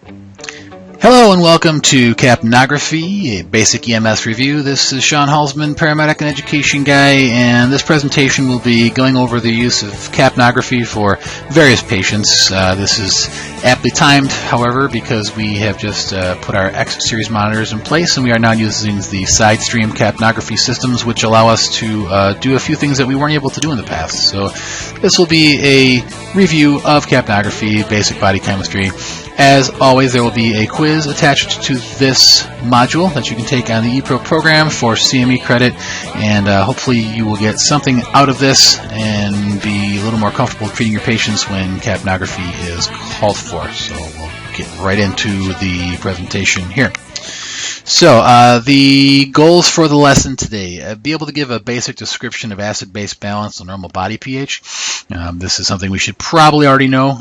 Hello and welcome to Capnography, a basic EMS review. This is Sean Halsman, paramedic and education guy, and this presentation will be going over the use of capnography for various patients. This is aptly timed, however, because we have just put our X series monitors in place, and we are now using the side stream capnography systems, which allow us to do a few things that we weren't able to do in the past. So this will be a review of capnography, basic body chemistry. As always, there will be a quiz attached to this module that you can take on the ePro program for CME credit, and hopefully you will get something out of this and be a little more comfortable treating your patients when capnography is called for. So we'll get right into the presentation here. So, the goals for the lesson today, be able to give a basic description of acid-base balance and normal body pH. This is something we should probably already know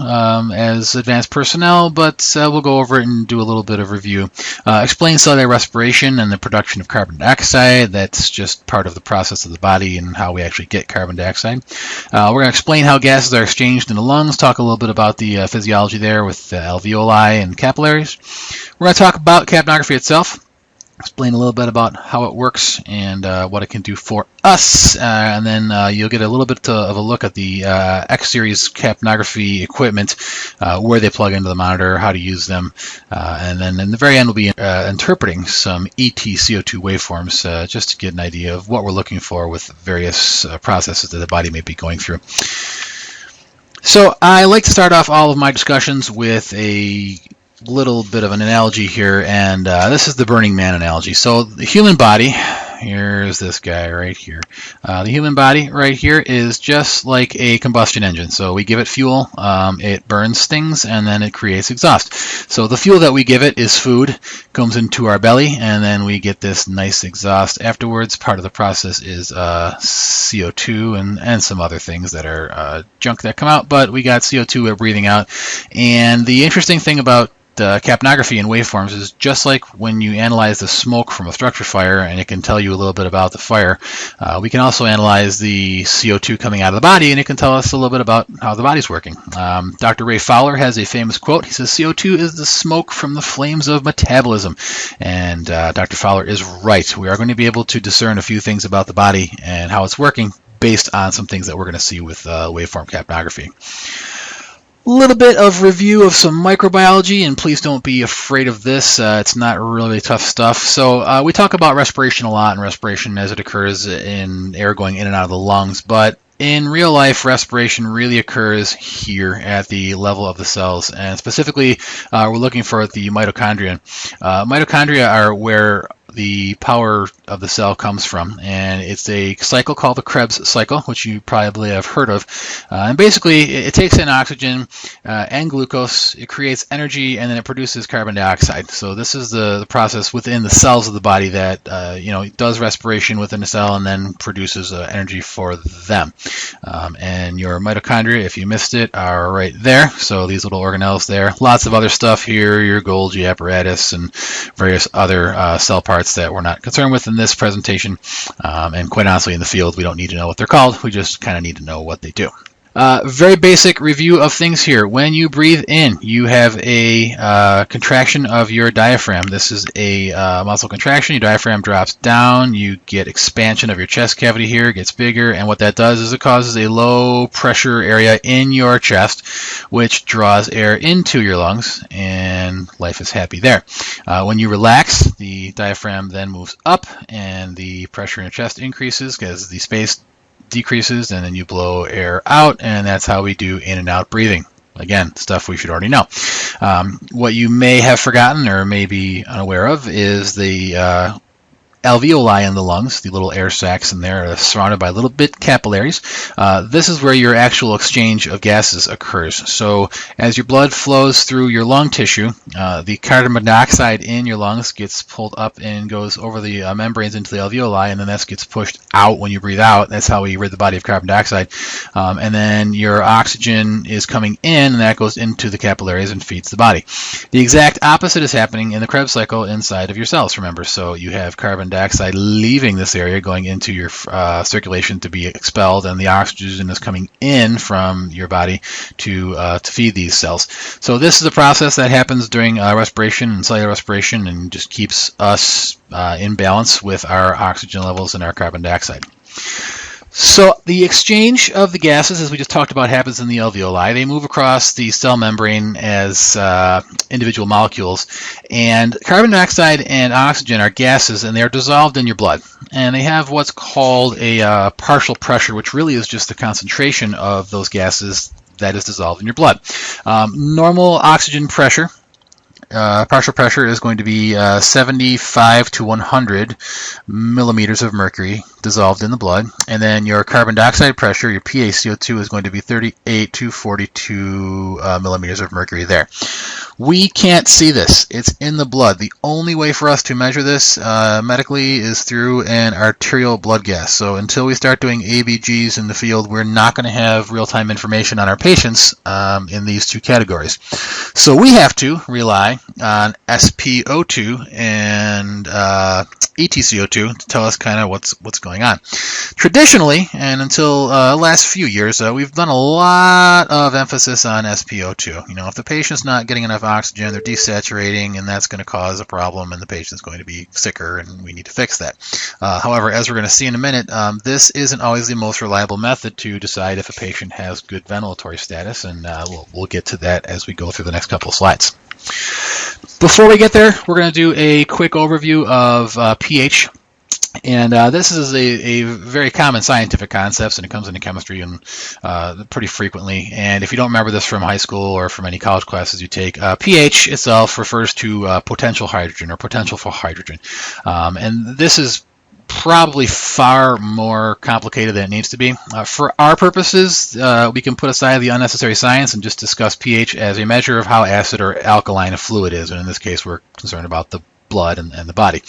as advanced personnel, but we'll go over it and do a little bit of review. Explain cellular respiration and the production of carbon dioxide. That's just part of the process of the body and how we actually get carbon dioxide. We're going to explain how gases are exchanged in the lungs, talk a little bit about the physiology there with alveoli and capillaries. We're going to talk about capnography itself, explain a little bit about how it works and what it can do for us, and then you'll get a little bit of a look at the X-Series capnography equipment, where they plug into the monitor, how to use them, and then in the very end we'll be interpreting some ET CO2 waveforms just to get an idea of what we're looking for with various processes that the body may be going through. So I like to start off all of my discussions with a little bit of an analogy here, and this is the Burning Man analogy. So the human body, here's this guy right here. The human body right here is just like a combustion engine. So we give it fuel, it burns things, and then it creates exhaust. So the fuel that we give it is food, comes into our belly, and then we get this nice exhaust afterwards. Part of the process is CO2 and some other things that are junk that come out, but we got CO2 we're breathing out. And the interesting thing about capnography and waveforms is just like when you analyze the smoke from a structure fire and it can tell you a little bit about the fire, we can also analyze the CO2 coming out of the body and it can tell us a little bit about how the body's working. Dr. Ray Fowler has a famous quote. He says, CO2 is the smoke from the flames of metabolism. And Dr. Fowler is right. We are going to be able to discern a few things about the body and how it's working based on some things that we're going to see with waveform capnography. A little bit of review of some microbiology, and please don't be afraid of this. It's not really tough stuff. So we talk about respiration a lot, and respiration as it occurs in air going in and out of the lungs, but in real life, respiration really occurs here at the level of the cells, and specifically we're looking for the mitochondria. Mitochondria are where the power of the cell comes from, and it's a cycle called the Krebs cycle, which you probably have heard of. And basically, it takes in oxygen and glucose, it creates energy, and then it produces carbon dioxide. So this is the process within the cells of the body that does respiration within the cell and then produces energy for them. And your mitochondria, if you missed it, are right there. So these little organelles there. Lots of other stuff here, your Golgi apparatus and various other cell parts that we're not concerned with in this presentation, and quite honestly in the field we don't need to know what they're called, we just kind of need to know what they do. Very basic review of things here. When you breathe in, you have a contraction of your diaphragm. This is a muscle contraction. Your diaphragm drops down. You get expansion of your chest cavity here. It gets bigger. And what that does is it causes a low pressure area in your chest, which draws air into your lungs, and life is happy there. When you relax, the diaphragm then moves up, and the pressure in your chest increases because the space decreases, and then you blow air out, and that's how we do in and out breathing. Again, stuff we should already know. What you may have forgotten or may be unaware of is the alveoli in the lungs, the little air sacs in there are surrounded by little bit capillaries. This is where your actual exchange of gases occurs. So as your blood flows through your lung tissue, the carbon dioxide in your lungs gets pulled up and goes over the membranes into the alveoli, and then that gets pushed out when you breathe out. That's how we rid the body of carbon dioxide. And then your oxygen is coming in, and that goes into the capillaries and feeds the body. The exact opposite is happening in the Krebs cycle inside of your cells, remember. So you have carbon dioxide leaving this area, going into your circulation to be expelled, and the oxygen is coming in from your body to feed these cells. So this is a process that happens during respiration and cellular respiration, and just keeps us in balance with our oxygen levels and our carbon dioxide. So the exchange of the gases, as we just talked about, happens in the alveoli. They move across the cell membrane as individual molecules. And carbon dioxide and oxygen are gases, and they're dissolved in your blood. And they have what's called a partial pressure, which really is just the concentration of those gases that is dissolved in your blood. Normal oxygen pressure, partial pressure, is going to be 75 to 100 millimeters of mercury dissolved in the blood. And then your carbon dioxide pressure, your PaCO2, is going to be 38 to 42 millimeters of mercury there. We can't see this. It's in the blood. The only way for us to measure this medically is through an arterial blood gas. So until we start doing ABGs in the field, we're not going to have real-time information on our patients in these two categories. So we have to rely on SpO2 and EtCO2 to tell us kind of what's going on. Traditionally, and until last few years, we've done a lot of emphasis on SpO2. You know, if the patient's not getting enough oxygen, they're desaturating, and that's going to cause a problem, and the patient's going to be sicker, and we need to fix that. However, as we're going to see in a minute, this isn't always the most reliable method to decide if a patient has good ventilatory status, and we'll get to that as we go through the next couple of slides. Before we get there, we're going to do a quick overview of pH. And this is a very common scientific concept, and it comes into chemistry and pretty frequently. And if you don't remember this from high school or from any college classes you take, pH itself refers to potential hydrogen, or potential for hydrogen. And this is probably far more complicated than it needs to be. For our purposes, we can put aside the unnecessary science and just discuss pH as a measure of how acid or alkaline a fluid is. And in this case, we're concerned about the blood and the body.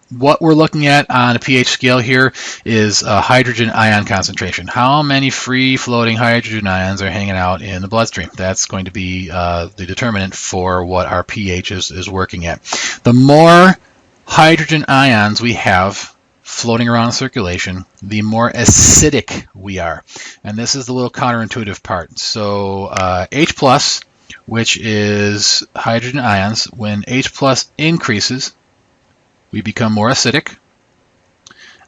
What we're looking at on a pH scale here is hydrogen ion concentration. How many free-floating hydrogen ions are hanging out in the bloodstream? That's going to be the determinant for what our pH is working at. The more hydrogen ions we have floating around in circulation, the more acidic we are. And this is the little counterintuitive part. So H+, which is hydrogen ions, when H+ increases, we become more acidic.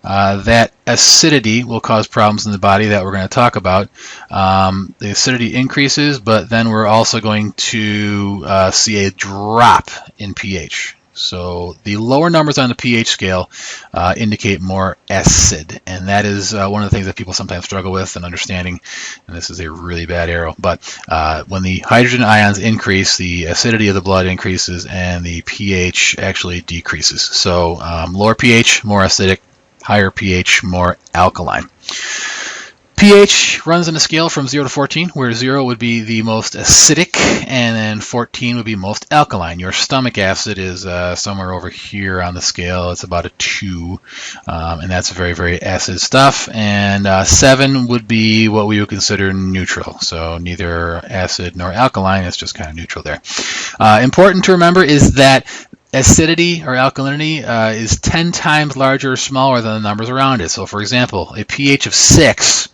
That acidity will cause problems in the body that we're going to talk about. The acidity increases, but then we're also going to see a drop in pH. So the lower numbers on the pH scale indicate more acid, and that is one of the things that people sometimes struggle with in understanding, and this is a really bad arrow, but when the hydrogen ions increase, the acidity of the blood increases, and the pH actually decreases. So lower pH, more acidic; higher pH, more alkaline. pH runs on a scale from 0 to 14, where 0 would be the most acidic, and then 14 would be most alkaline. Your stomach acid is somewhere over here on the scale. It's about a 2, and that's very, very acid stuff. And 7 would be what we would consider neutral, so neither acid nor alkaline. It's just kind of neutral there. Important to remember is that acidity or alkalinity is 10 times larger or smaller than the numbers around it. So for example, a pH of 6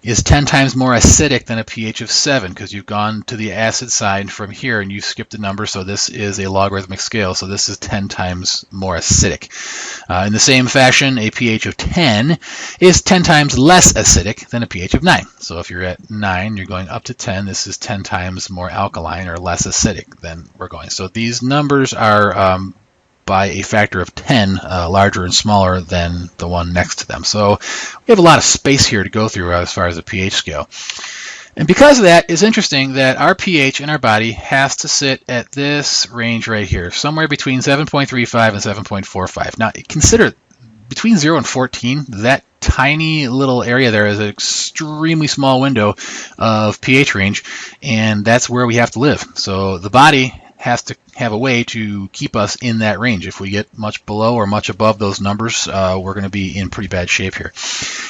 is 10 times more acidic than a pH of 7, because you've gone to the acid side from here and you skipped a number, so this is a logarithmic scale, so this is 10 times more acidic. In the same fashion, a pH of 10 is 10 times less acidic than a pH of 9. So if you're at 9, you're going up to 10, this is 10 times more alkaline or less acidic than we're going. So these numbers are by a factor of 10 larger and smaller than the one next to them. So we have a lot of space here to go through as far as the pH scale. And because of that, it's interesting that our pH in our body has to sit at this range right here, somewhere between 7.35 and 7.45. Now consider between 0 and 14, that tiny little area there is an extremely small window of pH range, and that's where we have to live. So the body has to have a way to keep us in that range. If we get much below or much above those numbers, we're going to be in pretty bad shape here.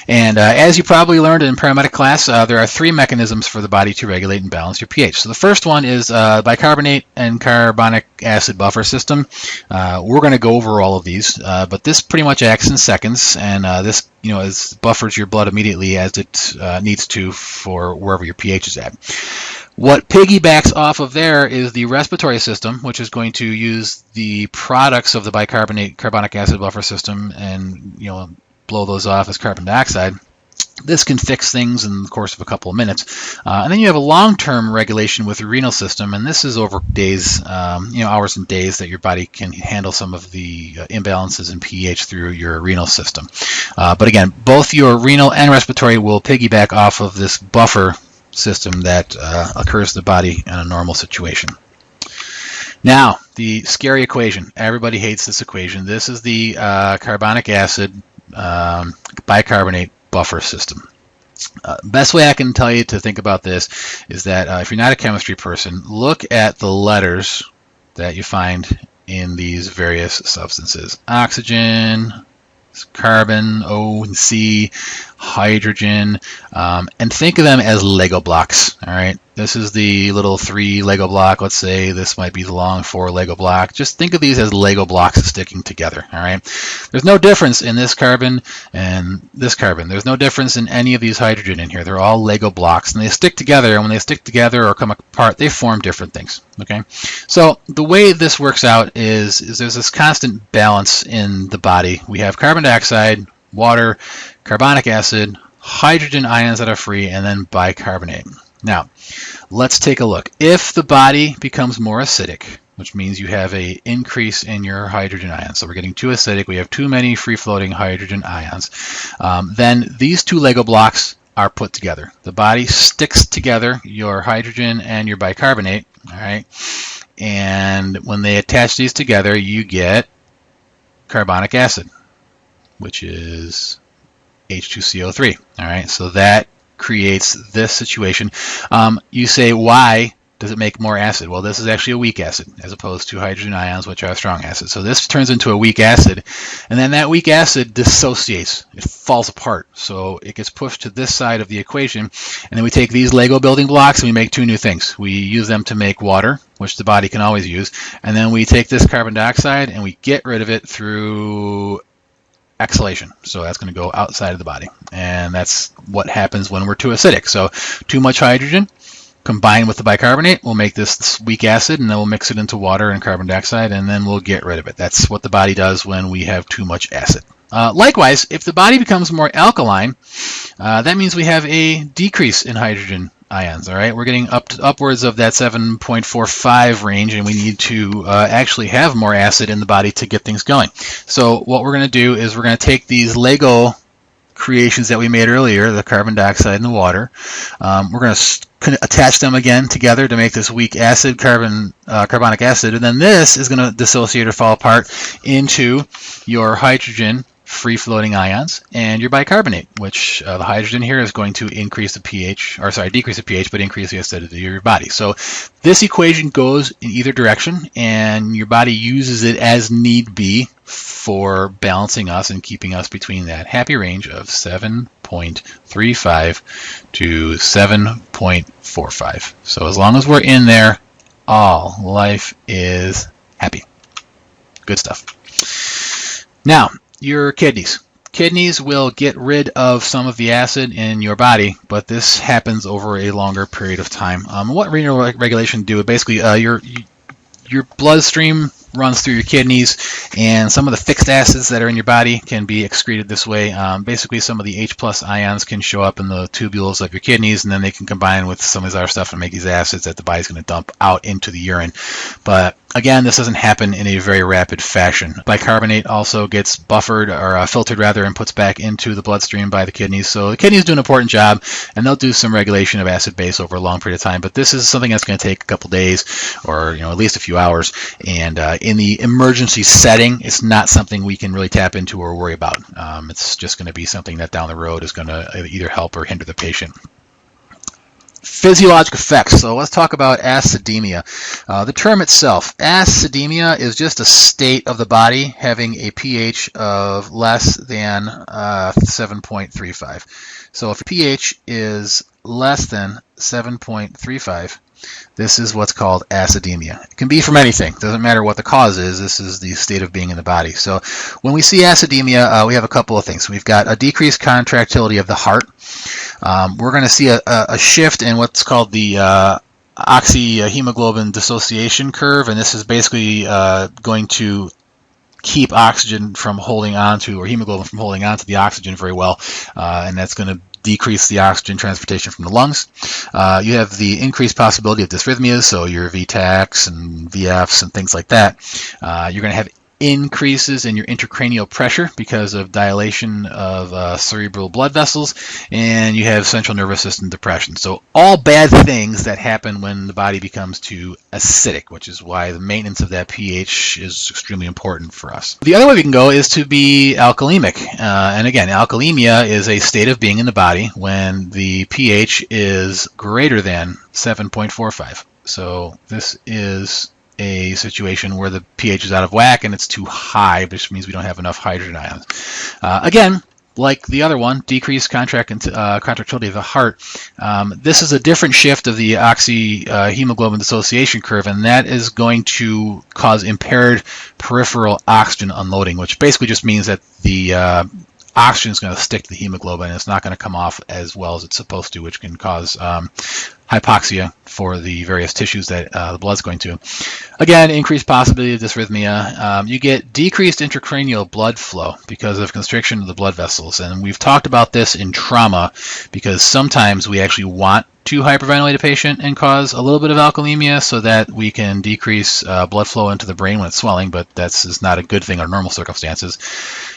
And as you probably learned in paramedic class, there are 3 mechanisms for the body to regulate and balance your pH. So the first one is bicarbonate and carbonic acid buffer system. We're going to go over all of these, but this pretty much acts in seconds, and this buffers your blood immediately as it needs to for wherever your pH is at. What piggybacks off of there is the respiratory system, which is going to use the products of the bicarbonate carbonic acid buffer system and blow those off as carbon dioxide. This can fix things in the course of a couple of minutes. And then you have a long-term regulation with the renal system, and this is over days, hours and days that your body can handle some of the imbalances in pH through your renal system. But again, both your renal and respiratory will piggyback off of this buffer system that occurs in the body in a normal situation. Now, the scary equation. Everybody hates this equation. This is the carbonic acid bicarbonate buffer system. Best way I can tell you to think about this is that if you're not a chemistry person, look at the letters that you find in these various substances. Oxygen, carbon, O and C, hydrogen, and think of them as Lego blocks. All right, this is the little 3 Lego block. Let's say this might be the long 4 Lego block. Just think of these as Lego blocks sticking together. All right, there's no difference in this carbon and this carbon. There's no difference in any of these hydrogen in here. They're all Lego blocks, and they stick together, and when they stick together or come apart, they form different things. Okay, so the way this works out is there's this constant balance in the body. We have carbon dioxide, water, carbonic acid, hydrogen ions that are free, and then bicarbonate. Now, let's take a look. If the body becomes more acidic, which means you have an increase in your hydrogen ions, so we're getting too acidic, we have too many free-floating hydrogen ions, then these 2 Lego blocks are put together. The body sticks together your hydrogen and your bicarbonate, all right? And when they attach these together, you get carbonic acid, which is H2CO3. All right, so that creates this situation. You say, why does it make more acid? Well, this is actually a weak acid as opposed to hydrogen ions, which are strong acids. So this turns into a weak acid, and then that weak acid dissociates. It falls apart. So it gets pushed to this side of the equation, and then we take these Lego building blocks and we make 2 new things. We use them to make water, which the body can always use, and then we take this carbon dioxide and we get rid of it through exhalation. So that's going to go outside of the body, and that's what happens when we're too acidic. So too much hydrogen combined with the bicarbonate will make this weak acid, and then we'll mix it into water and carbon dioxide, and then we'll get rid of it. That's what the body does when we have too much acid. Likewise, if the body becomes more alkaline, that means we have a decrease in hydrogen ions. All right, we're getting upwards of that 7.45 range, and we need to actually have more acid in the body to get things going. So what we're going to do is we're going to take these Lego creations that we made earlier, the carbon dioxide and the water, we're going to attach them again together to make this weak acid, carbonic acid, and then this is going to dissociate or fall apart into your hydrogen free-floating ions and your bicarbonate, which the hydrogen here is going to increase the pH, or sorry, decrease the pH, but increase the acidity of your body. So this equation goes in either direction, and your body uses it as need be for balancing us and keeping us between that happy range of 7.35 to 7.45. So as long as we're in there, all life is happy. Good stuff. Now, your kidneys. Kidneys will get rid of some of the acid in your body, but this happens over a longer period of time. What renal regulation do? Basically, your bloodstream runs through your kidneys, and some of the fixed acids that are in your body can be excreted this way. Basically, some of the H+ ions can show up in the tubules of your kidneys, and then they can combine with some of this other stuff and make these acids that the body's going to dump out into the urine. But again, this doesn't happen in a very rapid fashion. Bicarbonate also gets buffered, or filtered rather, and puts back into the bloodstream by the kidneys. So the kidneys do an important job, and they'll do some regulation of acid base over a long period of time. But this is something that's going to take a couple days, or at least a few hours. And in the emergency setting, it's not something we can really tap into or worry about. It's just going to be something that down the road is going to either help or hinder the patient. Physiologic effects. So let's talk about acidemia. The term itself, acidemia, is just a state of the body having a pH of less than 7.35. So if pH is less than 7.35, this is what's called acidemia. It can be from anything. It doesn't matter what the cause is. This is the state of being in the body. So when we see acidemia, we have a couple of things. We've got a decreased contractility of the heart. We're going to see a shift in what's called the oxyhemoglobin dissociation curve, and this is basically going to keep oxygen from holding on to, or hemoglobin from holding on to the oxygen very well, and that's going to decrease the oxygen transportation from the lungs. You have the increased possibility of dysrhythmias, so your VTACs and VFs and things like that. You're going to have increases in your intracranial pressure because of dilation of cerebral blood vessels, and you have central nervous system depression. So all bad things that happen when the body becomes too acidic, which is why the maintenance of that pH is extremely important for us. The other way we can go is to be alkalemic. And again, alkalemia is a state of being in the body when the pH is greater than 7.45. So this is a situation where the pH is out of whack and it's too high, which means we don't have enough hydrogen ions. Again, like the other one, decreased contractility of the heart. This is a different shift of the oxyhemoglobin dissociation curve, and that is going to cause impaired peripheral oxygen unloading, which basically just means that the oxygen is going to stick to the hemoglobin and it's not going to come off as well as it's supposed to, which can cause hypoxia for the various tissues that the blood's going to. Again, increased possibility of dysrhythmia. You get decreased intracranial blood flow because of constriction of the blood vessels. And we've talked about this in trauma because sometimes we actually want to hyperventilate a patient and cause a little bit of alkalemia so that we can decrease blood flow into the brain when it's swelling, but that's not a good thing under normal circumstances.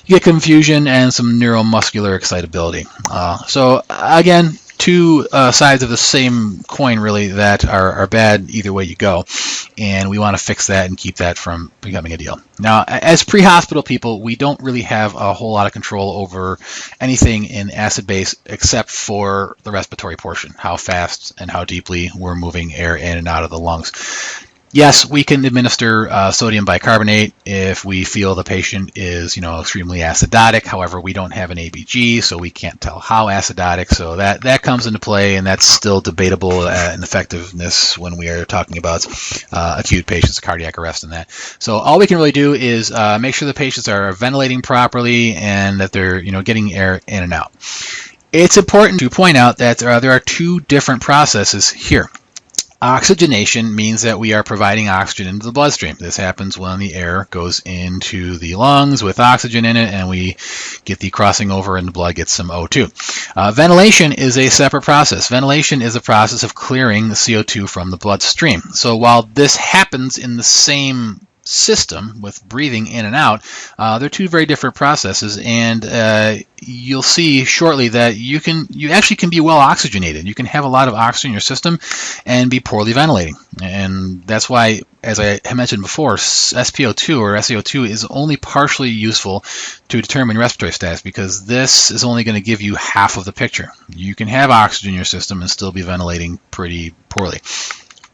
You get confusion and some neuromuscular excitability. So again, two sides of the same coin, really, that are bad either way you go, and we want to fix that and keep that from becoming a deal. Now, as pre-hospital people, we don't really have a whole lot of control over anything in acid base except for the respiratory portion, how fast and how deeply we're moving air in and out of the lungs. Yes, we can administer sodium bicarbonate if we feel the patient is, extremely acidotic. However, we don't have an ABG, so we can't tell how acidotic. So that comes into play, and that's still debatable in effectiveness when we are talking about acute patients, cardiac arrest, and that. So all we can really do is make sure the patients are ventilating properly and that they're, getting air in and out. It's important to point out that there are two different processes here. Oxygenation means that we are providing oxygen into the bloodstream. This happens when the air goes into the lungs with oxygen in it, and we get the crossing over and the blood gets some O2. Ventilation is a separate process. Ventilation is a process of clearing the CO2 from the bloodstream. So while this happens in the same system with breathing in and out, they're two very different processes, and you'll see shortly that you actually can be well oxygenated. You can have a lot of oxygen in your system and be poorly ventilating, and that's why, as I mentioned before, SpO2 or SaO2 is only partially useful to determine respiratory status, because this is only going to give you half of the picture. You can have oxygen in your system and still be ventilating pretty poorly.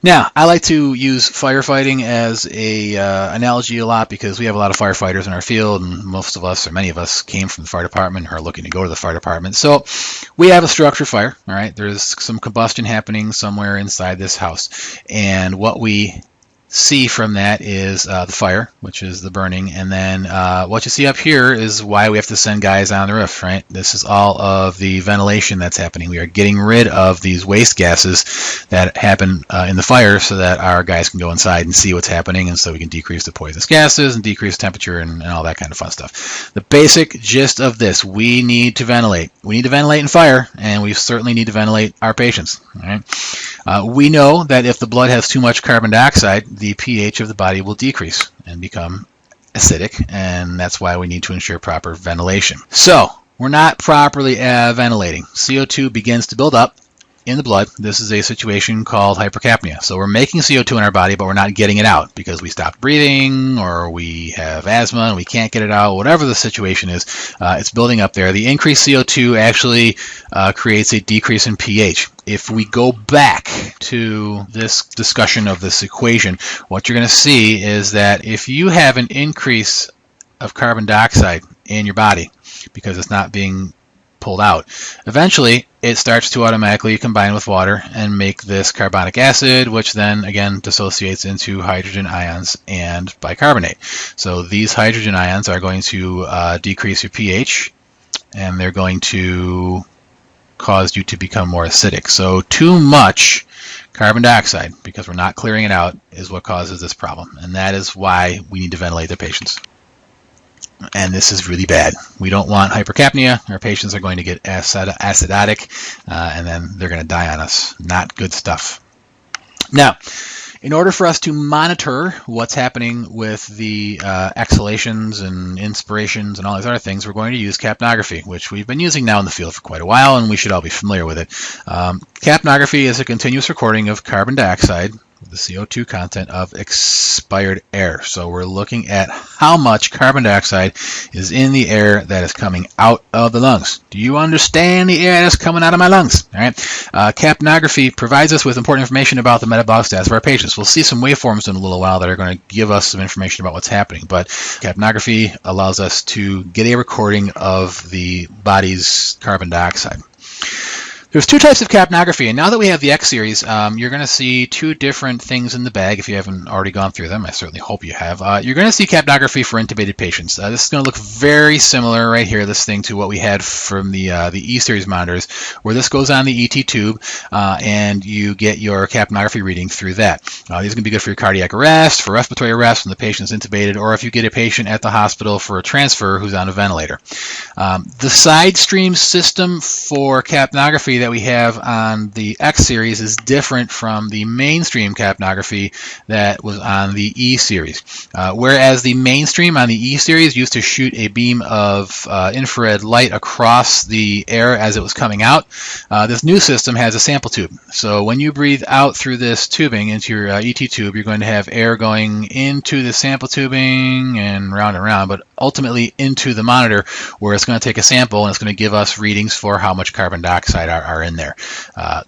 Now, I like to use firefighting as a analogy a lot because we have a lot of firefighters in our field, and most of us, or many of us, came from the fire department or are looking to go to the fire department. So we have a structure fire, all right? There's some combustion happening somewhere inside this house, and what we see from that is the fire, which is the burning, and then what you see up here is why we have to send guys on the roof, right? This is all of the ventilation that's happening. We are getting rid of these waste gases that happen in the fire so that our guys can go inside and see what's happening, and so we can decrease the poisonous gases and decrease temperature and all that kind of fun stuff. The basic gist of this, we need to ventilate. We need to ventilate in fire, and we certainly need to ventilate our patients, all right? We know that if the blood has too much carbon dioxide, the pH of the body will decrease and become acidic, and that's why we need to ensure proper ventilation. So we're not properly ventilating. CO2 begins to build up, in the blood, this is a situation called hypercapnia. So we're making CO2 in our body, but we're not getting it out because we stopped breathing or we have asthma and we can't get it out. Whatever the situation is, it's building up there. The increased CO2 actually creates a decrease in pH. If we go back to this discussion of this equation, what you're going to see is that if you have an increase of carbon dioxide in your body because it's not being pulled out, eventually it starts to automatically combine with water and make this carbonic acid, which then again dissociates into hydrogen ions and bicarbonate. So these hydrogen ions are going to decrease your pH, and they're going to cause you to become more acidic. So too much carbon dioxide, because we're not clearing it out, is what causes this problem, and that is why we need to ventilate the patients. And this is really bad. We don't want hypercapnia. Our patients are going to get acidotic, and then they're going to die on us. Not good stuff. Now, in order for us to monitor what's happening with the exhalations and inspirations and all these other things, we're going to use capnography, which we've been using now in the field for quite a while, and we should all be familiar with it. Capnography is a continuous recording of carbon dioxide, the CO2 content of expired air. So we're looking at how much carbon dioxide is in the air that is coming out of the lungs. Do you understand the air that's coming out of my lungs? All right. Capnography provides us with important information about the metabolic status of our patients. We'll see some waveforms in a little while that are going to give us some information about what's happening, but capnography allows us to get a recording of the body's carbon dioxide. There's two types of capnography, and now that we have the X series, you're going to see two different things in the bag if you haven't already gone through them. I certainly hope you have. You're going to see capnography for intubated patients. This is going to look very similar right here, this thing, to what we had from the E series monitors, where this goes on the ET tube, and you get your capnography reading through that. These are going to be good for your cardiac arrest, for respiratory arrest when the patient's intubated, or if you get a patient at the hospital for a transfer who's on a ventilator. The side stream system for capnography that we have on the X series is different from the mainstream capnography that was on the E series. Whereas the mainstream on the E series used to shoot a beam of infrared light across the air as it was coming out, this new system has a sample tube. So when you breathe out through this tubing into your ET tube, you're going to have air going into the sample tubing and round, but ultimately into the monitor, where it's going to take a sample and it's going to give us readings for how much carbon dioxide are in there.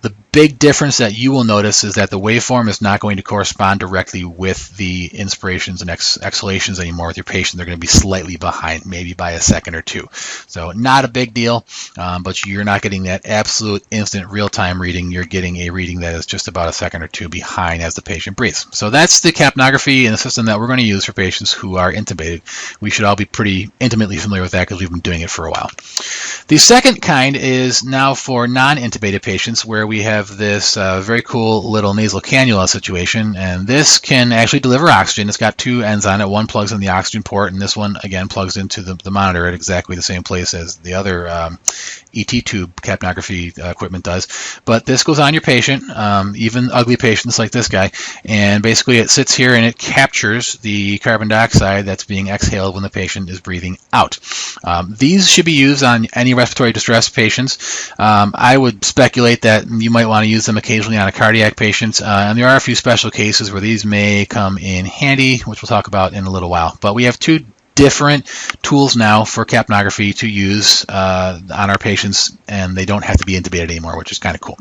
The big difference that you will notice is that the waveform is not going to correspond directly with the inspirations and exhalations anymore with your patient. They're going to be slightly behind, maybe by a second or two. So not a big deal, but you're not getting that absolute instant real-time reading. You're getting a reading that is just about a second or two behind as the patient breathes. So that's the capnography and the system that we're going to use for patients who are intubated. We should all be pretty intimately familiar with that because we've been doing it for a while. The second kind is now for non-intubated patients, where we have this very cool little nasal cannula situation, and this can actually deliver oxygen. It's got two ends on it. One plugs in the oxygen port, and this one again plugs into the monitor at exactly the same place as the other ET tube capnography equipment does. But this goes on your patient, even ugly patients like this guy, and basically it sits here and it captures the carbon dioxide that's being exhaled when the patient is breathing out. These should be used on any respiratory distress patients. I would speculate that you might want to use them occasionally on a cardiac patient, and there are a few special cases where these may come in handy, which we'll talk about in a little while. But we have two different tools now for capnography to use on our patients, and they don't have to be intubated anymore, which is kind of cool.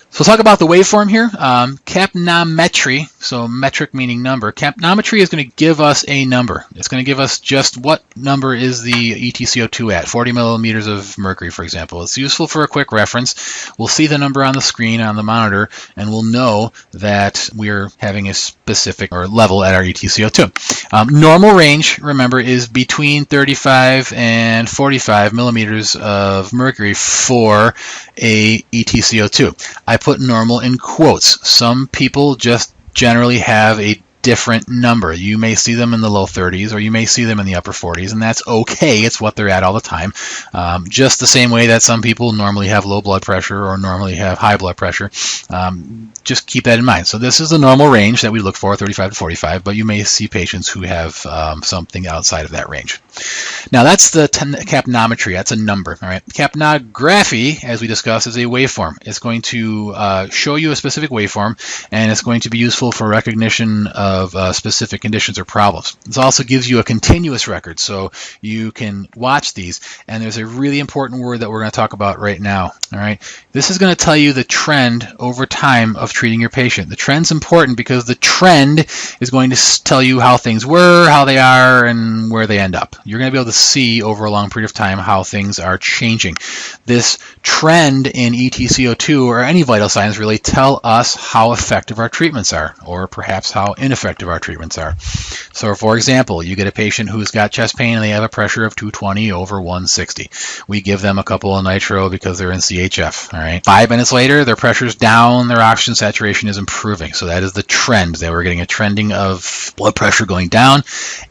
So we'll talk about the waveform here. Capnometry, so metric meaning number. Capnometry is going to give us a number. It's going to give us just what number is the EtCO2 at, 40 millimeters of mercury, for example. It's useful for a quick reference. We'll see the number on the screen on the monitor, and we'll know that we're having a specific or level at our EtCO2. Normal range, remember, is between 35 and 45 millimeters of mercury for a EtCO2. I put normal in quotes. Some people just generally have a different number. You may see them in the low 30s, or you may see them in the upper 40s, and that's okay. It's what they're at all the time. Just the same way that some people normally have low blood pressure or normally have high blood pressure. Just keep that in mind. So this is the normal range that we look for, 35 to 45, but you may see patients who have something outside of that range. Now that's the capnometry. That's a number. All right. Capnography, as we discussed, is a waveform. It's going to show you a specific waveform, and it's going to be useful for recognition of specific conditions or problems. This also gives you a continuous record, so you can watch these. And there's a really important word that we're going to talk about right now. All right. This is going to tell you the trend over time of treating your patient. The trend's important because the trend is going to tell you how things were, how they are, and where they end up. You're going to be able to see over a long period of time how things are changing. This trend in EtCO2 or any vital signs really tell us how effective our treatments are, or perhaps how ineffective our treatments are. So for example, you get a patient who's got chest pain and they have a pressure of 220 over 160. We give them a couple of nitro because they're in CHF. All right. 5 minutes later, their pressure's down, their oxygen saturation is improving. So that is the trend. That we're getting a trending of blood pressure going down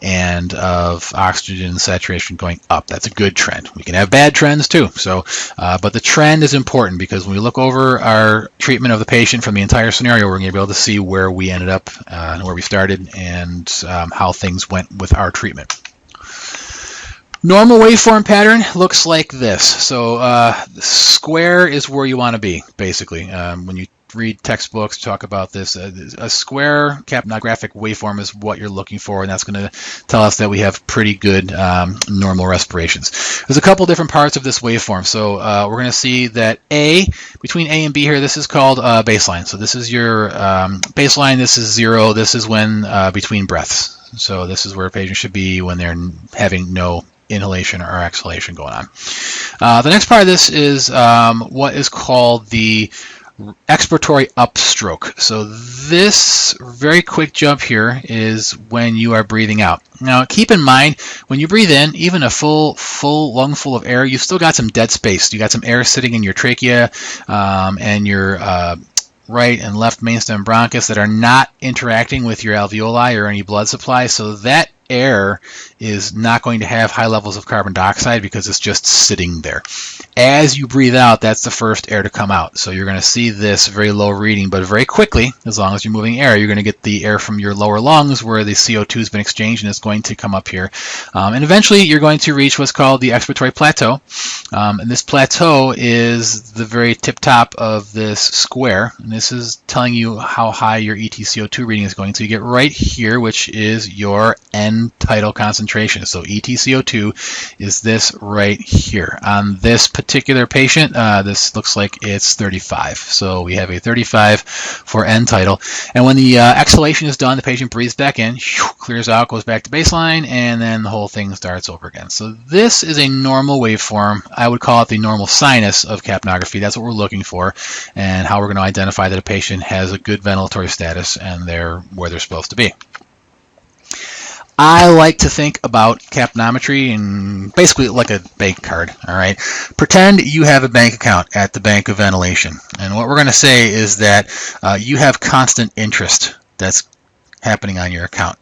and of oxygen saturation going up. That's a good trend. We can have bad trends too. So, but the trend is important because when we look over our treatment of the patient from the entire scenario, we're going to be able to see where we ended up, where we started, and how things went with our treatment. Normal waveform pattern looks like this. So square is where you want to be, basically. When you read textbooks talk about this, a square capnographic waveform is what you're looking for, and that's going to tell us that we have pretty good normal respirations. There's a couple different parts of this waveform. So we're going to see that between A and B here, this is called baseline. So this is your baseline. This is 0. This is when between breaths. So this is where a patient should be when they're having no inhalation or exhalation going on. The next part of this is what is called the expiratory upstroke. So this very quick jump here is when you are breathing out. Now keep in mind, when you breathe in, even a full lung full of air, you've still got some dead space. You got some air sitting in your trachea and your right and left mainstem bronchus that are not interacting with your alveoli or any blood supply. So that air is not going to have high levels of carbon dioxide because it's just sitting there. As you breathe out, that's the first air to come out. So you're going to see this very low reading, but very quickly, as long as you're moving air, you're going to get the air from your lower lungs where the CO2 has been exchanged, and it's going to come up here. And eventually you're going to reach what's called the expiratory plateau. And this plateau is the very tip top of this square. And this is telling you how high your EtCO2 reading is going to get right here, which is your end tidal concentration. So EtCO2 is this right here. On this particular patient, this looks like it's 35. So we have a 35 for end tidal. And when the exhalation is done, the patient breathes back in, clears out, goes back to baseline, and then the whole thing starts over again. So this is a normal waveform. I would call it the normal sinus of capnography. That's what we're looking for, and how we're going to identify that a patient has a good ventilatory status and they're where they're supposed to be. I like to think about capnometry in basically like a bank card. All right, pretend you have a bank account at the Bank of Ventilation, and what we're going to say is that you have constant interest that's happening on your account.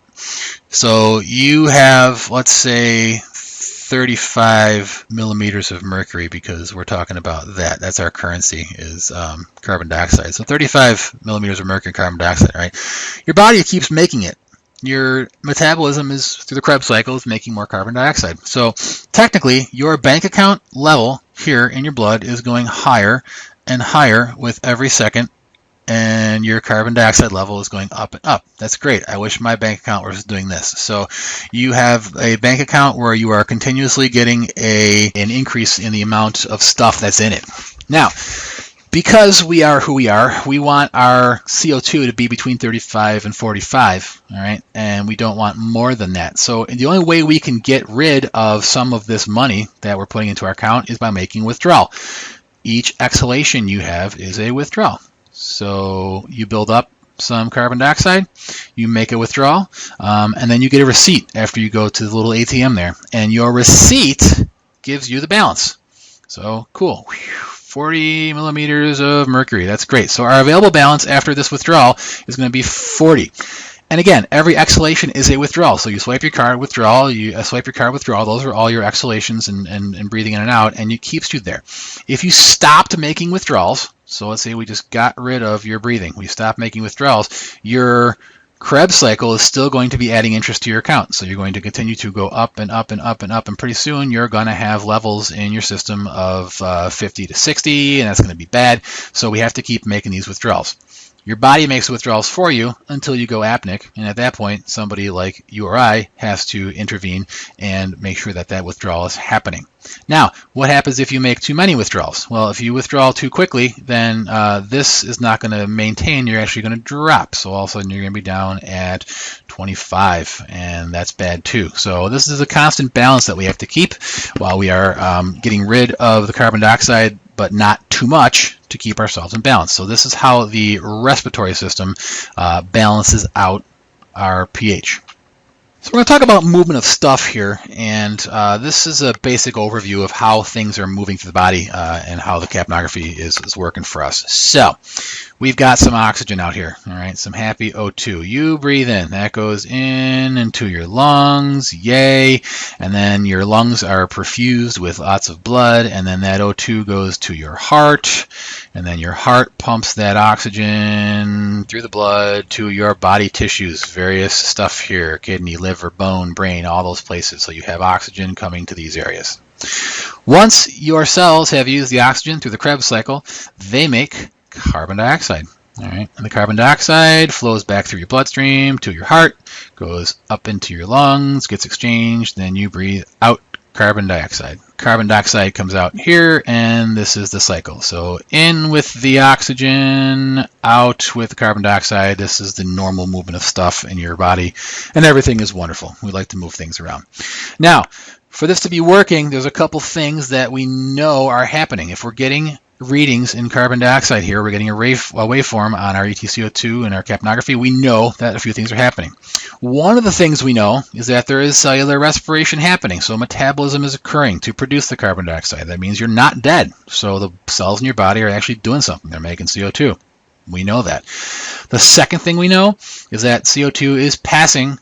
So you have, let's say, 35 millimeters of mercury, because we're talking about that. That's our currency, is carbon dioxide. So 35 millimeters of mercury, carbon dioxide. Right, your body keeps making it. Your metabolism is, through the Krebs cycle, is making more carbon dioxide. So technically, your bank account level here in your blood is going higher and higher with every second, and your carbon dioxide level is going up and up. That's great. I wish my bank account was doing this. So you have a bank account where you are continuously getting an increase in the amount of stuff that's in it. Now, because we are who we are, we want our CO2 to be between 35 and 45, all right? And we don't want more than that. So the only way we can get rid of some of this money that we're putting into our account is by making withdrawal. Each exhalation you have is a withdrawal. So you build up some carbon dioxide, you make a withdrawal, and then you get a receipt after you go to the little ATM there. And your receipt gives you the balance. So cool. 40 millimeters of mercury. That's great. So our available balance after this withdrawal is going to be 40. And again, every exhalation is a withdrawal. So you swipe your card, withdrawal, you swipe your card, withdrawal. Those are all your exhalations and breathing in and out, and it keeps you there. If you stopped making withdrawals, so let's say we just got rid of your breathing, we stopped making withdrawals, your Krebs cycle is still going to be adding interest to your account. So you're going to continue to go up and up and up and up, and pretty soon you're going to have levels in your system of 50 to 60, and that's going to be bad. So we have to keep making these withdrawals. Your body makes the withdrawals for you until you go apneic, and at that point, somebody like you or I has to intervene and make sure that that withdrawal is happening. Now, what happens if you make too many withdrawals? Well, if you withdraw too quickly, then this is not going to maintain. You're actually going to drop. So all of a sudden, you're going to be down at 25, and that's bad too. So this is a constant balance that we have to keep while we are getting rid of the carbon dioxide, but not too much to keep ourselves in balance. So this is how the respiratory system balances out our pH. So we're going to talk about movement of stuff here, and this is a basic overview of how things are moving through the body and how the capnography is working for us. So we've got some oxygen out here, all right, some happy O2. You breathe in, that goes in into your lungs, yay, and then your lungs are perfused with lots of blood, and then that O2 goes to your heart, and then your heart pumps that oxygen through the blood to your body tissues, various stuff here, kidney, liver, bone, brain, all those places. So you have oxygen coming to these areas. Once your cells have used the oxygen through the Krebs cycle, they make carbon dioxide. All right, and the carbon dioxide flows back through your bloodstream to your heart, goes up into your lungs, gets exchanged, then you breathe out carbon dioxide. Carbon dioxide comes out here, and this is the cycle. So in with the oxygen, out with the carbon dioxide. This is the normal movement of stuff in your body, and everything is wonderful. We like to move things around. Now, for this to be working, there's a couple things that we know are happening. If we're getting readings in carbon dioxide here, we're getting a waveform on our EtCO2 and our capnography, we know that a few things are happening. One of the things we know is that there is cellular respiration happening, so metabolism is occurring to produce the carbon dioxide. That means you're not dead, so the cells in your body are actually doing something. They're making CO2. We know that. The second thing we know is that CO2 is passing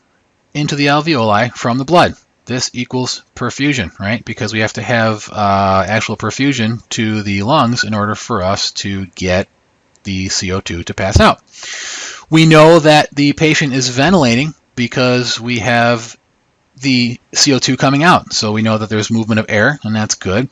into the alveoli from the blood. This equals perfusion, right? Because we have to have actual perfusion to the lungs in order for us to get the CO2 to pass out. We know that the patient is ventilating because we have the CO2 coming out. So we know that there's movement of air, and that's good.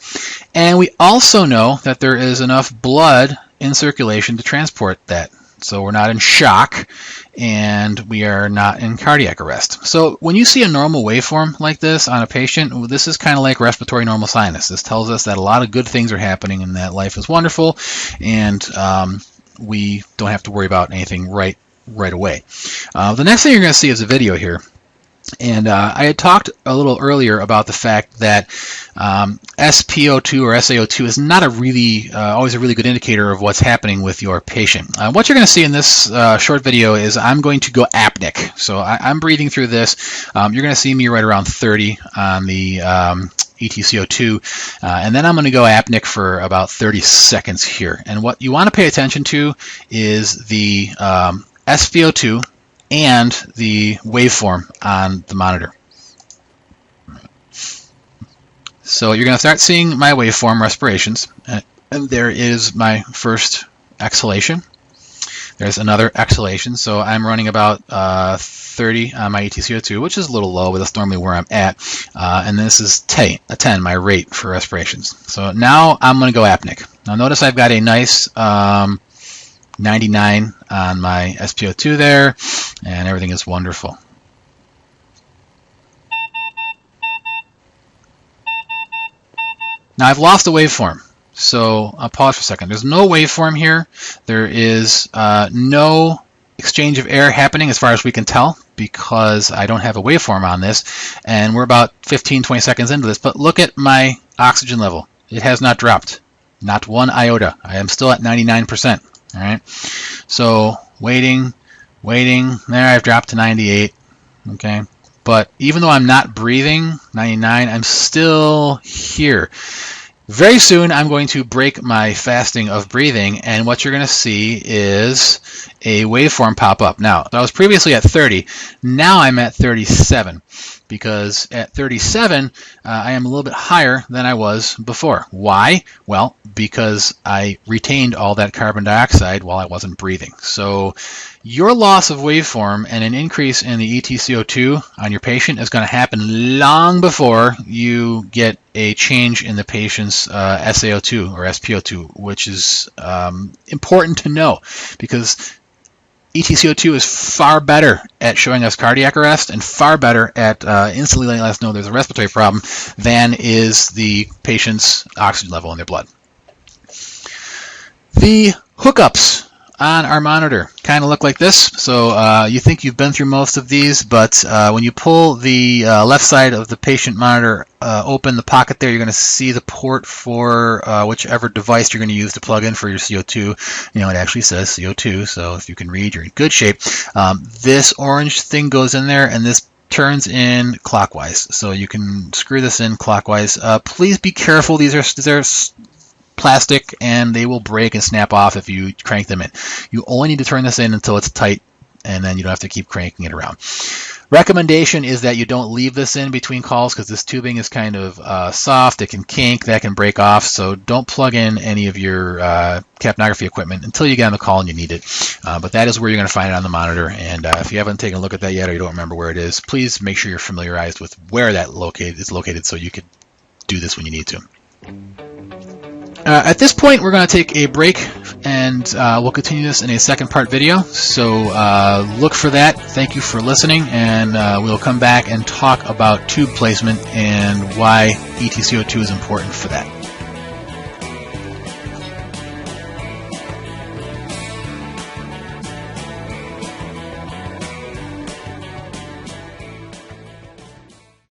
And we also know that there is enough blood in circulation to transport that. So we're not in shock, and we are not in cardiac arrest. So when you see a normal waveform like this on a patient, this is kind of like respiratory normal sinus. This tells us that a lot of good things are happening and that life is wonderful, and we don't have to worry about anything right away. The next thing you're going to see is a video here. And I had talked a little earlier about the fact that SpO2 or SaO2 is not always a really good indicator of what's happening with your patient. What you're going to see in this short video is I'm going to go apneic. So I'm breathing through this. You're going to see me right around 30 on the EtCO2, and then I'm going to go apneic for about 30 seconds here. And what you want to pay attention to is the SpO2 and the waveform on the monitor. So you're going to start seeing my waveform respirations, and there is my first exhalation. There's another exhalation, so I'm running about 30 on my EtCO2, which is a little low, but that's normally where I'm at. And this is 10, my rate for respirations. So now I'm going to go apneic. Now notice I've got a nice 99 on my SpO2 there, and everything is wonderful. Now I've lost the waveform, so I'll pause for a second. There's no waveform here. There is no exchange of air happening as far as we can tell because I don't have a waveform on this, and we're about 15-20 seconds into this, but look at my oxygen level. It has not dropped, not one iota. I am still at 99%. All right, so waiting, there I've dropped to 98, okay? But even though I'm not breathing, 99, I'm still here. Very soon I'm going to break my fasting of breathing, and what you're going to see is a waveform pop up. Now, I was previously at 30, now I'm at 37, because at 37 I am a little bit higher than I was before. Why? Well, because I retained all that carbon dioxide while I wasn't breathing. So your loss of waveform and an increase in the EtCO2 on your patient is going to happen long before you get a change in the patient's SaO2 or SpO2, which is important to know, because EtCO2 is far better at showing us cardiac arrest and far better at instantly letting us know there's a respiratory problem than is the patient's oxygen level in their blood. The hookups on our monitor kind of look like this. So you think you've been through most of these, but when you pull the left side of the patient monitor open, the pocket there, you're going to see the port for whichever device you're going to use to plug in for your CO2. You know, it actually says CO2, so if you can read, you're in good shape. This orange thing goes in there, and this turns in clockwise. So you can screw this in clockwise. Please be careful. These are plastic, and they will break and snap off if you crank them in. You only need to turn this in until it's tight, and then you don't have to keep cranking it around. Recommendation is that you don't leave this in between calls, because this tubing is kind of soft. It can kink, that can break off, so don't plug in any of your capnography equipment until you get on the call and you need it. But that is where you're going to find it on the monitor, and if you haven't taken a look at that yet or you don't remember where it is, please make sure you're familiarized with where that is located so you could do this when you need to. At this point, we're going to take a break, and we'll continue this in a second part video. So look for that. Thank you for listening, and we'll come back and talk about tube placement and why EtCO2 is important for that.